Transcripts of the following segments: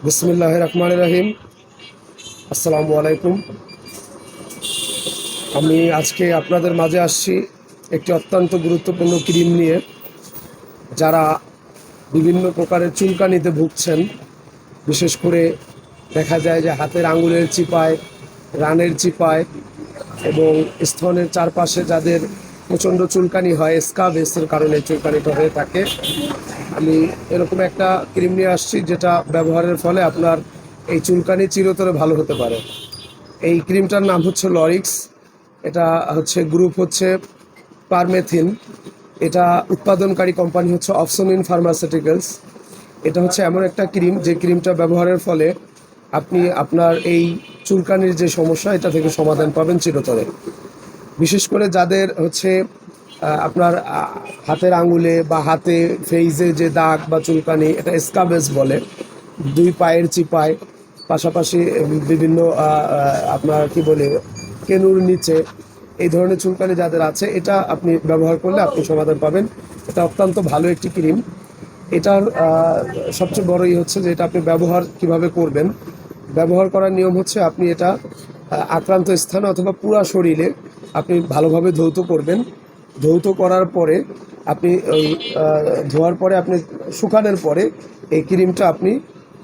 বিসমিল্লাহির রহমানির রহিম। আসসালামু আলাইকুম। আমি আজকে আপনাদের মাঝে আসছি একটি অত্যন্ত গুরুত্বপূর্ণ ক্রিম নিয়ে। যারা বিভিন্ন প্রকারের চুলকানিতে ভুগছেন, বিশেষ করে দেখা যায় যে হাতের আঙুলের চিপায়, রানের চিপায় এবং স্তনের চারপাশে যাদের প্রচণ্ড চুলকানি হয়, স্কাবেসের কারণে চুলকানিটা হয়ে থাকে, আমি এরকম একটা ক্রিম নিয়ে আসছি যেটা ব্যবহারের ফলে আপনার এই চুলকানি চিরতরে ভালো হতে পারে। এই ক্রিমটার নাম হচ্ছে লরিক্স। এটা হচ্ছে গ্রুপ হচ্ছে পারমেথিন। এটা উৎপাদনকারী কোম্পানি হচ্ছে অপসনিন ফার্মাসিউটিক্যালস। এটা হচ্ছে এমন একটা ক্রিম যে ক্রিমটা ব্যবহারের ফলে আপনি আপনার এই চুলকানির যে সমস্যা, এটা থেকে সমাধান পাবেন চিরতরে। বিশেষ করে যাদের হচ্ছে আপনার হাতের আঙুলে বা হাতে ফেইজে যে দাগ বা চুলকানি, এটা স্কাবেস বলে, দুই পায়ের চিপায়, পাশাপাশি বিভিন্ন আপনার কি বলে কেনুর নিচে, এই ধরনের চুলকানি যাদের আছে, এটা আপনি ব্যবহার করলে আপনি সমাধান পাবেন। এটা অত্যন্ত ভালো একটি ক্রিম। এটার সবচেয়ে বড়ই হচ্ছে যে এটা আপনি ব্যবহার কিভাবে করবেন। ব্যবহার করার নিয়ম হচ্ছে আপনি এটা আক্রান্ত স্থানে অথবা পুরা শরীরে আপনি ভালোভাবে ধৌত করবেন। ধৌত করার পরে আপনি ওই ধোয়ার পরে আপনি শুকানোর পরে এই ক্রিমটা আপনি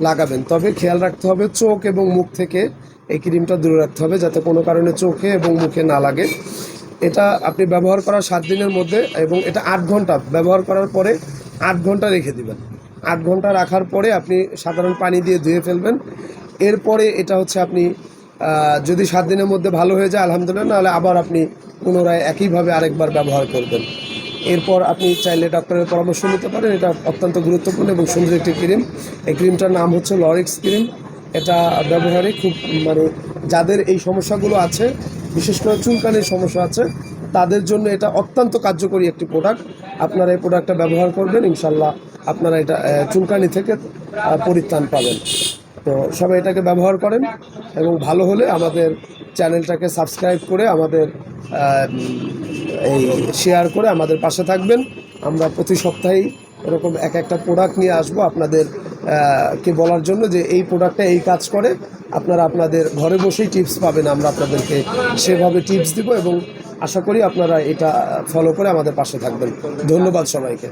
লাগাবেন। তবে খেয়াল রাখতে হবে চোখ এবং মুখ থেকে এই ক্রিমটা দূরে রাখতে হবে, যাতে কোনো কারণে চোখে এবং মুখে না লাগে। এটা আপনি ব্যবহার করার 7 দিনের মধ্যে, এবং এটা 8 ঘন্টা ব্যবহার করার পরে 8 ঘন্টা রেখে দিবেন। 8 ঘন্টা রাখার পরে আপনি সাধারণ পানি দিয়ে ধুয়ে ফেলবেন। এরপরে এটা হচ্ছে আপনি যদি 7 দিনের মধ্যে ভালো হয়ে যায় আলহামদুলিল্লাহ, নাহলে আবার আপনি পুনরায় একইভাবে আরেকবার ব্যবহার করবেন। এরপর আপনি চাইলে ডক্টরের পরামর্শ নিতে পারেন। এটা অত্যন্ত গুরুত্বপূর্ণ এবং সুন্দর একটি ক্রিম। এই ক্রিমটার নাম হচ্ছে লরিক্স ক্রিম। এটা ব্যবহারে খুব যাদের এই সমস্যাগুলো আছে, বিশেষ করে চুলকানির সমস্যা আছে, তাদের জন্য এটা অত্যন্ত কার্যকরী একটি প্রোডাক্ট। আপনারা এই প্রোডাক্টটা ব্যবহার করবেন, ইনশাল্লাহ আপনারা এটা চুলকানি থেকে পরিত্রাণ পাবেন। তো সবাই এটাকে ব্যবহার করেন, এবং ভালো হলে আমাদের চ্যানেলটাকে সাবস্ক্রাইব করে আমাদের এই শেয়ার করে আমাদের পাশে থাকবেন। আমরা প্রতি সপ্তাহেই এরকম একটা প্রোডাক্ট নিয়ে আসবো আপনাদের কে বলার জন্য যে এই প্রোডাক্টটা এই কাজ করে। আপনারা আপনাদের ঘরে বসেই টিপস পাবেন, আমরা আপনাদেরকে সেভাবে টিপস দিব, এবং আশা করি আপনারা এটা ফলো করে আমাদের পাশে থাকবেন। ধন্যবাদ সবাইকে।